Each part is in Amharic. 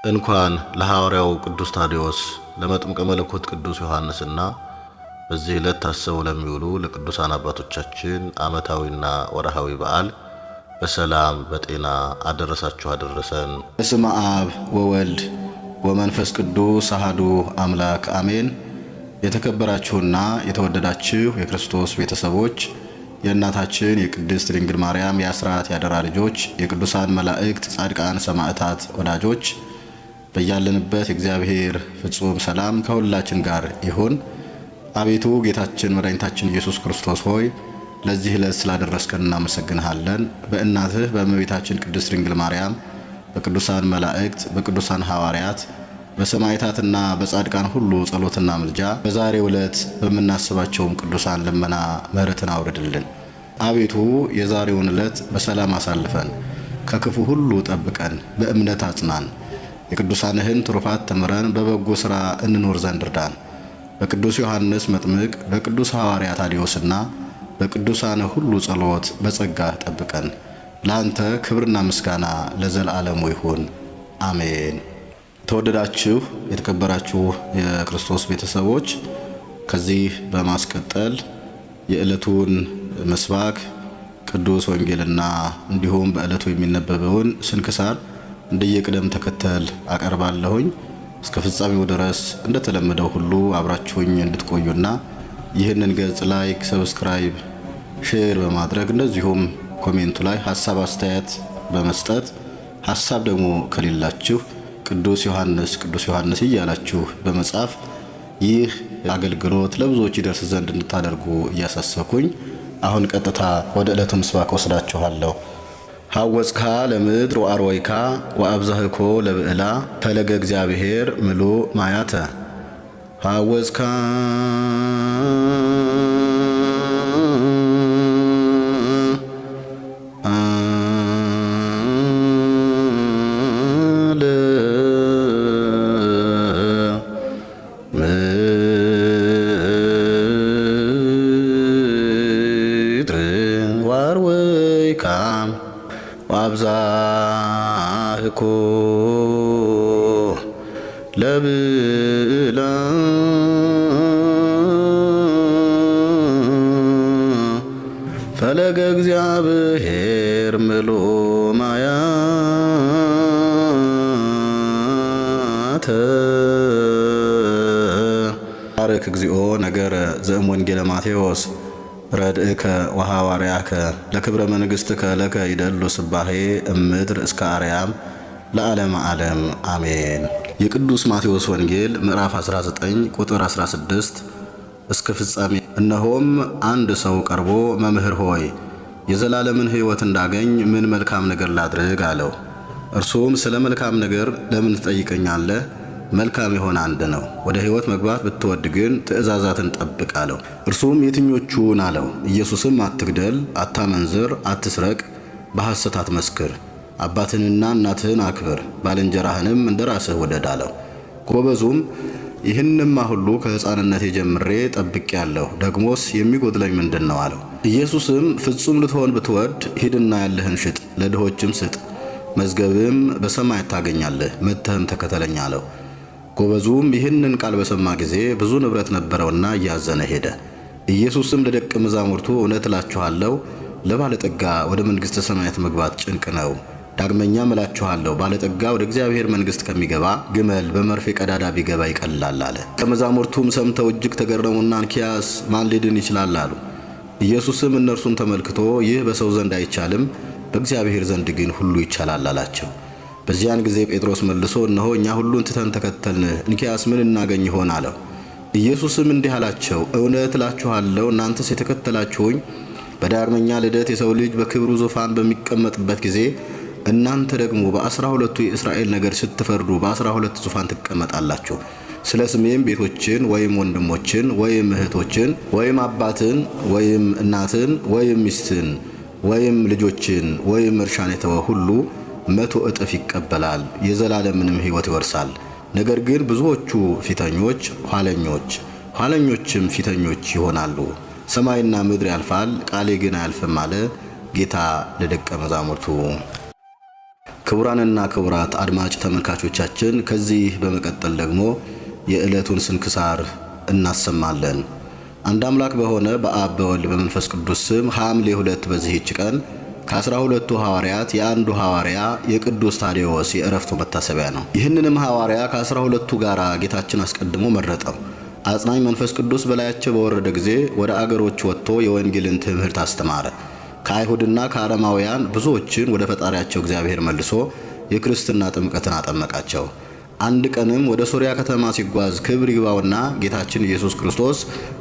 እንኳን ለሐዋርያው ቅዱስ ታዲዮስ ለመጥምቀ መለኮት ቅዱስ ዮሐንስና በዚህ ዕለት ታስበው ለሚውሉ ለቅዱሳን አባቶቻችን ዓመታዊና ወርሃዊ በዓል በሰላም በጤና አደረሳችሁ አደረሰን። በስመ አብ ወወልድ ወመንፈስ ቅዱስ አሐዱ አምላክ አሜን። የተከበራችሁና የተወደዳችሁ የክርስቶስ ቤተሰቦች የእናታችን የቅድስት ድንግል ማርያም የአስራት ያደራ ልጆች የቅዱሳን መላእክት ጻድቃን ሰማዕታት ወዳጆች በያለንበት የእግዚአብሔር ፍጹም ሰላም ከሁላችን ጋር ይሁን። አቤቱ ጌታችን መድኃኒታችን ኢየሱስ ክርስቶስ ሆይ ለዚህ ዕለት ስላደረስከን እናመሰግንሃለን። በእናትህ በእመቤታችን ቅድስት ድንግል ማርያም በቅዱሳን መላእክት በቅዱሳን ሐዋርያት በሰማዕታትና በጻድቃን ሁሉ ጸሎትና ምልጃ በዛሬው ዕለት በምናስባቸውም ቅዱሳን ልመና ምሕረትን አውርድልን። አቤቱ የዛሬውን ዕለት በሰላም አሳልፈን ከክፉ ሁሉ ጠብቀን በእምነት አጽናን። የቅዱሳንህን ትሩፋት ተምረን በበጎ ሥራ እንኖር ዘንድ እርዳን። በቅዱስ ዮሐንስ መጥምቅ በቅዱስ ሐዋርያ ታዲዮስና በቅዱሳን ሁሉ ጸሎት በጸጋ ጠብቀን። ለአንተ ክብርና ምስጋና ለዘላለሙ ይሁን፣ አሜን። ተወደዳችሁ የተከበራችሁ የክርስቶስ ቤተሰቦች ከዚህ በማስቀጠል የዕለቱን ምስባክ ቅዱስ ወንጌልና እንዲሁም በዕለቱ የሚነበበውን ስንክሳር እንደየቅደም ተከተል አቀርባለሁኝ። እስከ ፍጻሜው ድረስ እንደተለመደው ሁሉ አብራችሁኝ እንድትቆዩና ይህንን ገጽ ላይክ፣ ሰብስክራይብ፣ ሼር በማድረግ እንደዚሁም ኮሜንቱ ላይ ሐሳብ አስተያየት በመስጠት ሐሳብ ደግሞ ከሌላችሁ ቅዱስ ዮሐንስ እያላችሁ በመጻፍ ይህ አገልግሎት ለብዙዎች ይደርስ ዘንድ እንድታደርጉ እያሳሰብኩኝ አሁን ቀጥታ ወደ ዕለቱ ምስባክ ወስዳችኋለሁ። ሐወጽካ ለምድር ወአርወይካ ወአብዛህኮ ለብዕላ ፈለገ እግዚአብሔር ምሉእ ማያተ ሐወጽካ ወአብዛህኮ ለብዕላ ፈለገ እግዚአብሔር ምሉእ ማያተ ባርክ እግዚኦ ነገረ ዘእምወንጌለ ማቴዎስ ረድእከ ወሐዋርያከ ለክብረ መንግሥትከ ለከ ይደሉ ስባሄ እምድር እስከ አርያም ለዓለመ ዓለም አሜን። የቅዱስ ማቴዎስ ወንጌል ምዕራፍ 19 ቁጥር 16 እስከ ፍጻሜ። እነሆም አንድ ሰው ቀርቦ መምህር ሆይ የዘላለምን ሕይወት እንዳገኝ ምን መልካም ነገር ላድርግ አለው። እርሱም ስለ መልካም ነገር ለምን ትጠይቀኛለህ? መልካም የሆነ አንድ ነው። ወደ ሕይወት መግባት ብትወድ ግን ትእዛዛትን ጠብቅ አለው። እርሱም የትኞቹን አለው። ኢየሱስም አትግደል፣ አታመንዝር፣ አትስረቅ፣ በሐሰት አትመስክር፣ አባትህንና እናትህን አክብር፣ ባልንጀራህንም እንደ ራስህ ውደድ አለው። ጎበዙም ይህንማ ሁሉ ከሕፃንነቴ ጀምሬ ጠብቄአለሁ፣ ደግሞስ የሚጎድለኝ ምንድን ነው አለው። ኢየሱስም ፍጹም ልትሆን ብትወድ ሂድና ያለህን ሽጥ፣ ለድሆችም ስጥ፣ መዝገብም በሰማይ ታገኛለህ፣ መጥተህም ተከተለኝ አለው። ጎበዙም ይህንን ቃል በሰማ ጊዜ ብዙ ንብረት ነበረውና እያዘነ ሄደ። ኢየሱስም ለደቀ መዛሙርቱ እውነት እላችኋለሁ ለባለጠጋ ወደ መንግሥተ ሰማያት መግባት ጭንቅ ነው። ዳግመኛም እላችኋለሁ ባለጠጋ ወደ እግዚአብሔር መንግሥት ከሚገባ ግመል በመርፌ ቀዳዳ ቢገባ ይቀላል አለ። ደቀ መዛሙርቱም ሰምተው እጅግ ተገረሙና እንኪያስ ማን ሊድን ይችላል አሉ። ኢየሱስም እነርሱን ተመልክቶ ይህ በሰው ዘንድ አይቻልም፣ በእግዚአብሔር ዘንድ ግን ሁሉ ይቻላል አላቸው። በዚያን ጊዜ ጴጥሮስ መልሶ እነሆ እኛ ሁሉን ትተን ተከተልንህ፣ እንኪያስ ምን እናገኝ ይሆን አለው። ኢየሱስም እንዲህ አላቸው፣ እውነት እላችኋለሁ እናንተስ የተከተላችሁኝ በዳግመኛ ልደት የሰው ልጅ በክብሩ ዙፋን በሚቀመጥበት ጊዜ እናንተ ደግሞ በ12ቱ የእስራኤል ነገድ ስትፈርዱ በ12 ዙፋን ትቀመጣላችሁ። ስለ ስሜም ቤቶችን ወይም ወንድሞችን ወይም እህቶችን ወይም አባትን ወይም እናትን ወይም ሚስትን ወይም ልጆችን ወይም እርሻን የተወ ሁሉ 100 እጥፍ ይቀበላል፣ የዘላለምንም ሕይወት ይወርሳል። ነገር ግን ብዙዎቹ ፊተኞች ኋለኞች፣ ኋለኞችም ፊተኞች ይሆናሉ። ሰማይና ምድር ያልፋል፣ ቃሌ ግን አያልፍም አለ ጌታ ለደቀ መዛሙርቱ። ክቡራንና ክቡራት አድማጭ ተመልካቾቻችን ከዚህ በመቀጠል ደግሞ የዕለቱን ስንክሳር እናሰማለን። አንድ አምላክ በሆነ በአብ በወልድ በመንፈስ ቅዱስ ስም ሐምሌ 2 በዚህች ቀን ከ12ቱ ሐዋርያት የአንዱ ሐዋርያ የቅዱስ ታዴዎስ የዕረፍቱ መታሰቢያ ነው። ይህንንም ሐዋርያ ከ12ቱ ጋር ጌታችን አስቀድሞ መረጠው። አጽናኝ መንፈስ ቅዱስ በላያቸው በወረደ ጊዜ ወደ አገሮች ወጥቶ የወንጌልን ትምህርት አስተማረ። ከአይሁድና ከአረማውያን ብዙዎችን ወደ ፈጣሪያቸው እግዚአብሔር መልሶ የክርስትና ጥምቀትን አጠመቃቸው። አንድ ቀንም ወደ ሶርያ ከተማ ሲጓዝ ክብር ይግባውና ጌታችን ኢየሱስ ክርስቶስ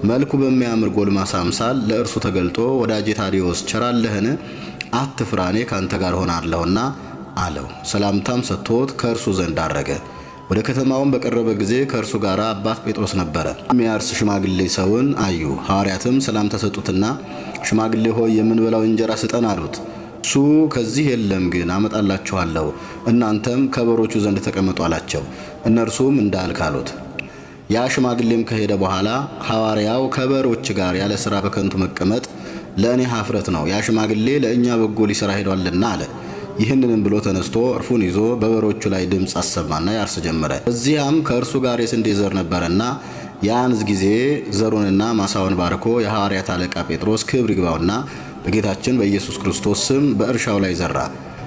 መልኩ በሚያምር ጎልማሳ አምሳል ለእርሱ ተገልጦ ወዳጄ ታዴዎስ ቸራለህን? አትፍራ፣ እኔ ካንተ ጋር ሆናለሁና አለው። ሰላምታም ሰጥቶት ከእርሱ ዘንድ አረገ። ወደ ከተማውን በቀረበ ጊዜ ከእርሱ ጋር አባት ጴጥሮስ ነበረ። የሚያርስ ሽማግሌ ሰውን አዩ። ሐዋርያትም ሰላምታ ሰጡትና ሽማግሌ ሆይ የምንበላው እንጀራ ስጠን አሉት። እሱ ከዚህ የለም፣ ግን አመጣላችኋለሁ፣ እናንተም ከበሮቹ ዘንድ ተቀመጡ አላቸው። እነርሱም እንዳልክ አሉት። ያ ሽማግሌም ከሄደ በኋላ ሐዋርያው ከበሮች ጋር ያለ ሥራ በከንቱ መቀመጥ ለእኔ ኀፍረት ነው፣ ያ ሽማግሌ ለእኛ በጎ ሊሠራ ሄዷልና አለ። ይህንንም ብሎ ተነስቶ እርፉን ይዞ በበሮቹ ላይ ድምፅ አሰማና ያርስ ጀመረ። እዚያም ከእርሱ ጋር የስንዴ ዘር ነበረና ያን ጊዜ ዘሩንና ማሳውን ባርኮ የሐዋርያት አለቃ ጴጥሮስ ክብር ይግባውና በጌታችን በኢየሱስ ክርስቶስ ስም በእርሻው ላይ ዘራ።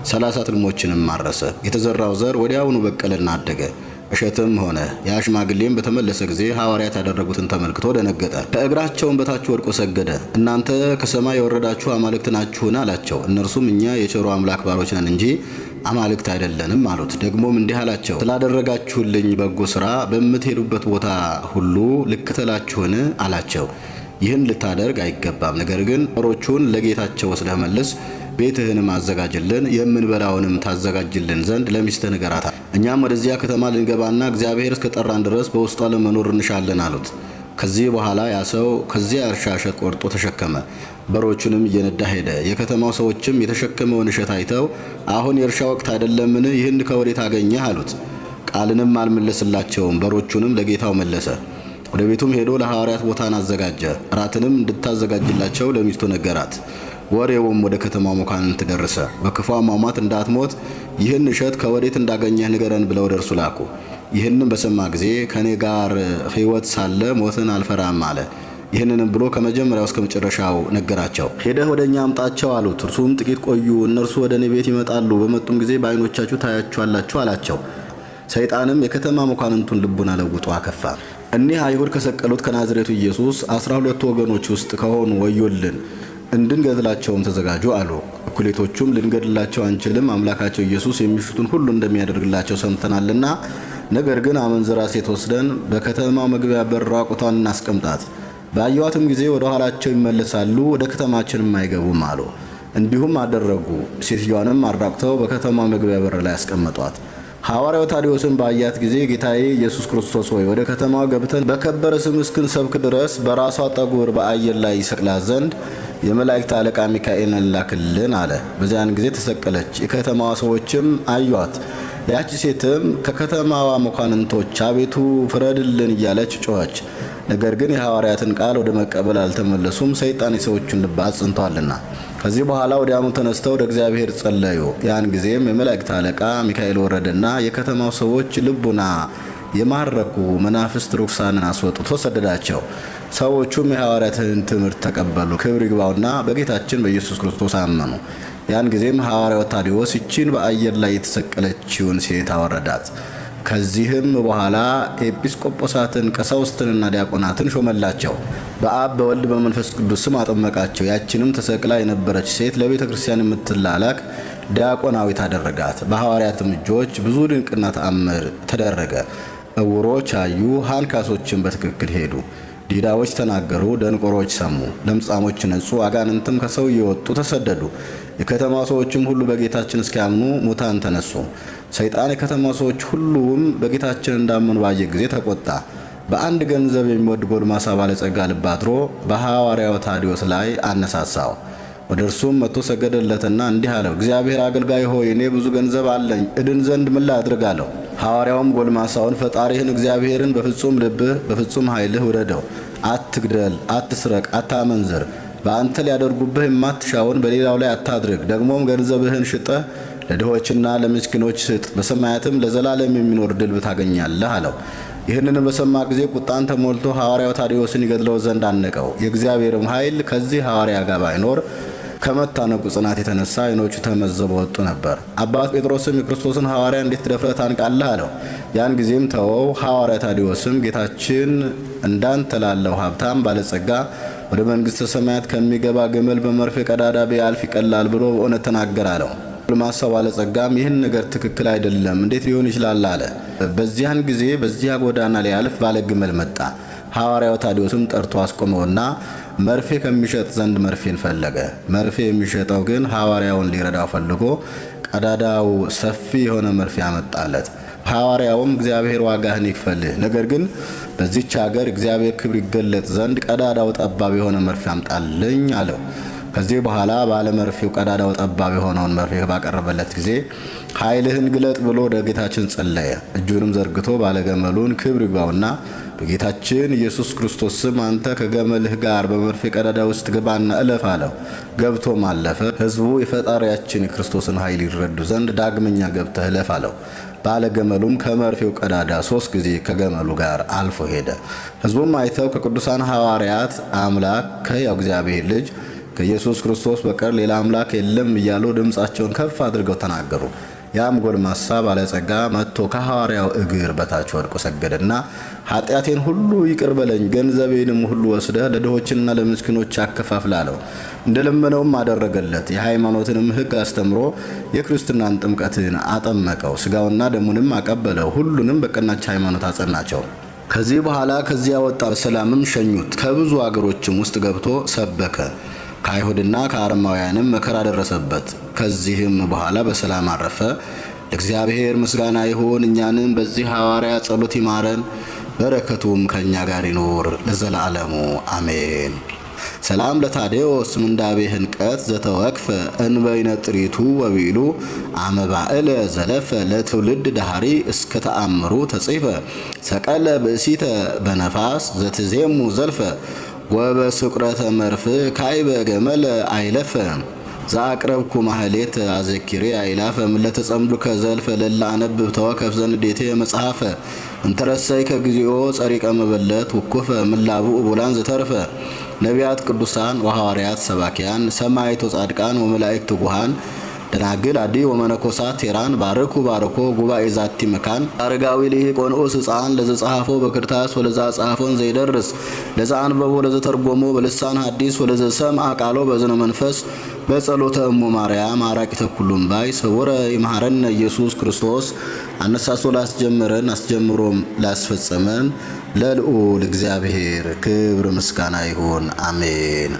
30 ትልሞችንም ማረሰ። የተዘራው ዘር ወዲያውኑ በቀለና አደገ፣ እሸትም ሆነ። ያ ሽማግሌም በተመለሰ ጊዜ ሐዋርያት ያደረጉትን ተመልክቶ ደነገጠ። ከእግራቸውን በታች ወድቆ ሰገደ። እናንተ ከሰማይ የወረዳችሁ አማልክት ናችሁን? አላቸው። እነርሱም እኛ የቸሩ አምላክ ባሮች ነን እንጂ አማልክት አይደለንም አሉት። ደግሞም እንዲህ አላቸው፣ ስላደረጋችሁልኝ በጎ ሥራ በምትሄዱበት ቦታ ሁሉ ልክተላችሁን? አላቸው። ይህን ልታደርግ አይገባም፣ ነገር ግን በሮቹን ለጌታቸው ወስደህ መልስ፣ ቤትህንም አዘጋጅልን፣ የምንበላውንም ታዘጋጅልን ዘንድ ለሚስትህ ንገራት። እኛም ወደዚያ ከተማ ልንገባና እግዚአብሔር እስከጠራን ድረስ በውስጧ ለመኖር እንሻለን አሉት። ከዚህ በኋላ ያ ሰው ከዚያ እርሻ እሸት ቆርጦ ተሸከመ፣ በሮቹንም እየነዳ ሄደ። የከተማው ሰዎችም የተሸከመውን እሸት አይተው አሁን የእርሻ ወቅት አይደለምን? ይህን ከወዴት አገኘህ? አሉት። ቃልንም አልመለስላቸውም። በሮቹንም ለጌታው መለሰ። ወደ ቤቱም ሄዶ ለሐዋርያት ቦታን አዘጋጀ። እራትንም እንድታዘጋጅላቸው ለሚስቱ ነገራት። ወሬውም ወደ ከተማው መኳንንት ደረሰ። በክፉ አሟሟት እንዳትሞት ይህን እሸት ከወዴት እንዳገኘህ ንገረን ብለው ወደ እርሱ ላኩ። ይህንም በሰማ ጊዜ ከእኔ ጋር ሕይወት ሳለ ሞትን አልፈራም አለ። ይህንንም ብሎ ከመጀመሪያው እስከ መጨረሻው ነገራቸው። ሄደህ ወደ እኛ አምጣቸው አሉት። እርሱም ጥቂት ቆዩ፣ እነርሱ ወደ እኔ ቤት ይመጣሉ፣ በመጡም ጊዜ በዓይኖቻችሁ ታያችኋላችሁ አላቸው። ሰይጣንም የከተማ መኳንንቱን ልቡን አለውጦ አከፋ። እኒህ አይሁድ ከሰቀሉት ከናዝሬቱ ኢየሱስ 12 ወገኖች ውስጥ ከሆኑ ወዮልን፣ እንድንገድላቸውም ተዘጋጁ አሉ። እኩሌቶቹም ልንገድላቸው አንችልም፣ አምላካቸው ኢየሱስ የሚሹትን ሁሉ እንደሚያደርግላቸው ሰምተናልና፣ ነገር ግን አመንዝራ ሴት ወስደን በከተማው መግቢያ በር ራቁቷን እናስቀምጣት፣ ባየዋትም ጊዜ ወደ ኋላቸው ይመለሳሉ፣ ወደ ከተማችንም አይገቡም አሉ። እንዲሁም አደረጉ። ሴትዮዋንም አራቁተው በከተማው መግቢያ በር ላይ አስቀመጧት። ሐዋርያው ታዴዎስን ባያት ጊዜ ጌታዬ ኢየሱስ ክርስቶስ ሆይ ወደ ከተማው ገብተን በከበረ ስም እስክንሰብክ ድረስ በራሷ ጠጉር በአየር ላይ ይሰቅላት ዘንድ የመላእክት አለቃ ሚካኤልን ላክልን አለ። በዚያን ጊዜ ተሰቀለች። የከተማዋ ሰዎችም አዩአት። ያቺ ሴትም ከከተማዋ መኳንንቶች አቤቱ ፍረድልን እያለች ጮኸች። ነገር ግን የሐዋርያትን ቃል ወደ መቀበል አልተመለሱም፣ ሰይጣን የሰዎቹን ልብ አጽንቷልና። ከዚህ በኋላ ወዲያውኑ ተነስተው ወደ እግዚአብሔር ጸለዩ። ያን ጊዜም የመላእክት አለቃ ሚካኤል ወረደና የከተማው ሰዎች ልቡና የማረኩ መናፍስት ርኩሳንን አስወጥቶ ሰደዳቸው። ሰዎቹም የሐዋርያትን ትምህርት ተቀበሉ። ክብር ይግባውና በጌታችን በኢየሱስ ክርስቶስ አመኑ። ያን ጊዜም ሐዋርያው ታዴዎስ ይቺን በአየር ላይ የተሰቀለችውን ሴት አወረዳት። ከዚህም በኋላ ኤጲስቆጶሳትን ቀሳውስትንና ዲያቆናትን ሾመላቸው። በአብ በወልድ በመንፈስ ቅዱስ ስም አጠመቃቸው። ያችንም ተሰቅላ የነበረች ሴት ለቤተ ክርስቲያን የምትላላክ ዲያቆናዊት አደረጋት። በሐዋርያትም እጆች ብዙ ድንቅና ተአምር ተደረገ። እውሮች አዩ፣ አንካሶችን በትክክል ሄዱ፣ ዲዳዎች ተናገሩ፣ ደንቆሮች ሰሙ፣ ለምጻሞች ነጹ፣ አጋንንትም ከሰው እየወጡ ተሰደዱ። የከተማው ሰዎችም ሁሉ በጌታችን እስኪያምኑ ሙታን ተነሱ። ሰይጣን የከተማው ሰዎች ሁሉም በጌታችን እንዳመኑ ባየ ጊዜ ተቆጣ። በአንድ ገንዘብ የሚወድ ጎልማሳ ባለጸጋ ልብ አድሮ በሐዋርያው ታዴዎስ ላይ አነሳሳው። ወደ እርሱም መጥቶ ሰገደለትና እንዲህ አለው፣ እግዚአብሔር አገልጋይ ሆይ እኔ ብዙ ገንዘብ አለኝ፣ እድን ዘንድ ምን ላድርግ አለው። ሐዋርያውም ጎልማሳውን ፈጣሪህን እግዚአብሔርን በፍጹም ልብህ በፍጹም ኃይልህ ውደደው፣ አትግደል፣ አትስረቅ፣ አታመንዝር፣ በአንተ ሊያደርጉብህ የማትሻውን በሌላው ላይ አታድርግ፣ ደግሞም ገንዘብህን ሽጠህ ለድሆችና ለምስኪኖች ስጥ፣ በሰማያትም ለዘላለም የሚኖር ድል ታገኛለህ አለው። ይህንን በሰማ ጊዜ ቁጣን ተሞልቶ ሐዋርያው ታዲዮስን ይገድለው ዘንድ አነቀው። የእግዚአብሔርም ኃይል ከዚህ ሐዋርያ ጋር ባይኖር ከመታነቁ ጽናት የተነሳ ዓይኖቹ ተመዘበው ወጡ ነበር። አባት ጴጥሮስም የክርስቶስን ሐዋርያ እንዴት ደፍረህ ታንቃለህ አለው። ያን ጊዜም ተወው። ሐዋርያ ታዲዮስም ጌታችን እንዳንተ ላለው ሀብታም ባለጸጋ ወደ መንግሥተ ሰማያት ከሚገባ ግመል በመርፌ ቀዳዳ ቢያልፍ ይቀላል ብሎ በእውነት ተናገር አለው። ጎልማሳው ባለጸጋም ይህን ነገር ትክክል አይደለም፣ እንዴት ሊሆን ይችላል አለ። በዚያን ጊዜ በዚያ ጎዳና ሊያልፍ ባለ ግመል መጣ። ሐዋርያው ታዲዮስም ጠርቶ አስቆመውና መርፌ ከሚሸጥ ዘንድ መርፌን ፈለገ። መርፌ የሚሸጠው ግን ሐዋርያውን ሊረዳው ፈልጎ ቀዳዳው ሰፊ የሆነ መርፌ አመጣለት። ሐዋርያውም እግዚአብሔር ዋጋህን ይክፈልህ፣ ነገር ግን በዚች ሀገር እግዚአብሔር ክብር ይገለጥ ዘንድ ቀዳዳው ጠባብ የሆነ መርፌ አምጣልኝ አለው። ከዚህ በኋላ ባለ መርፌው ቀዳዳው ጠባብ የሆነውን መርፌ ባቀረበለት ጊዜ ኃይልህን ግለጥ ብሎ ወደ ጌታችን ጸለየ። እጁንም ዘርግቶ ባለገመሉን ክብር ይግባውና በጌታችን ኢየሱስ ክርስቶስ ስም አንተ ከገመልህ ጋር በመርፌ ቀዳዳ ውስጥ ግባና እለፍ አለው። ገብቶም አለፈ። ሕዝቡ የፈጣሪያችን የክርስቶስን ኃይል ይረዱ ዘንድ ዳግመኛ ገብተህ እለፍ አለው። ባለገመሉም ከመርፌው ቀዳዳ 3 ጊዜ ከገመሉ ጋር አልፎ ሄደ። ሕዝቡም አይተው ከቅዱሳን ሐዋርያት አምላክ ከሕያው እግዚአብሔር ልጅ ከኢየሱስ ክርስቶስ በቀር ሌላ አምላክ የለም እያሉ ድምፃቸውን ከፍ አድርገው ተናገሩ። ያም ጎልማሳ ባለጸጋ መጥቶ ከሐዋርያው እግር በታች ወድቆ ሰገደና ኃጢአቴን ሁሉ ይቅር በለኝ፣ ገንዘቤንም ሁሉ ወስደህ ለድሆችና ለምስኪኖች አከፋፍል አለው። እንደለመነውም አደረገለት። የሃይማኖትንም ሕግ አስተምሮ የክርስትናን ጥምቀትን አጠመቀው። ሥጋውና ደሙንም አቀበለው። ሁሉንም በቀናች ሃይማኖት አጸናቸው። ከዚህ በኋላ ከዚያ ወጣ። በሰላምም ሸኙት። ከብዙ አገሮችም ውስጥ ገብቶ ሰበከ። ከአይሁድና ከአረማውያንም መከራ ደረሰበት። ከዚህም በኋላ በሰላም አረፈ። ለእግዚአብሔር ምስጋና ይሁን። እኛንም በዚህ ሐዋርያ ጸሎት ይማረን፣ በረከቱም ከእኛ ጋር ይኖር ለዘላለሙ አሜን። ሰላም ለታዴዎስ ምንዳቤ ህንቀት ዘተወክፈ እንበይነ ጥሪቱ ወቢሉ አመባእለ ዘለፈ ለትውልድ ዳሃሪ እስከ ተአምሩ ተጽፈ ሰቀለ ብእሲተ በነፋስ ዘትዜሙ ዘልፈ ወበስቁረተ መርፍ ካይበ ገመለ አይለፈ ዘአቅረብኩ ማህሌት አዘኪሬ አይላፈ ምለተጸምዱ ከዘልፈ ለላ አነብብ ተወከፍ ዘንዴቴ መጽሐፈ እንተረሰይ ከግዚኦ ጸሪቀ መበለት ውኩፈ ምላቡ ቡላን ዘተርፈ ነቢያት ቅዱሳን ወሐዋርያት ሰባኪያን ሰማዕታት ጻድቃን ወመላእክት ጉሃን ደናግል አዲ ወመነኮሳት ቴራን ባርኩ ባርኮ ጉባኤ ዛቲ መካን አረጋዊ ሊቅ ወንዑስ ሕፃን ለዘጸሐፎ በክርታስ ወለዛ ጸሐፎን ዘይደርስ ለዛ አንበቦ ለዘተርጎሞ በልሳን ሐዲስ ወለዘ ሰምዐ ቃሎ በዝነ መንፈስ በጸሎተ እሙ ማርያም አራቂተ ኩሉም ባይ ሰወረ ይማረነ ኢየሱስ ክርስቶስ አነሳሶ ላስጀመረን አስጀምሮም ላስፈጸመን ለልዑል እግዚአብሔር ክብር ምስጋና ይሁን፣ አሜን።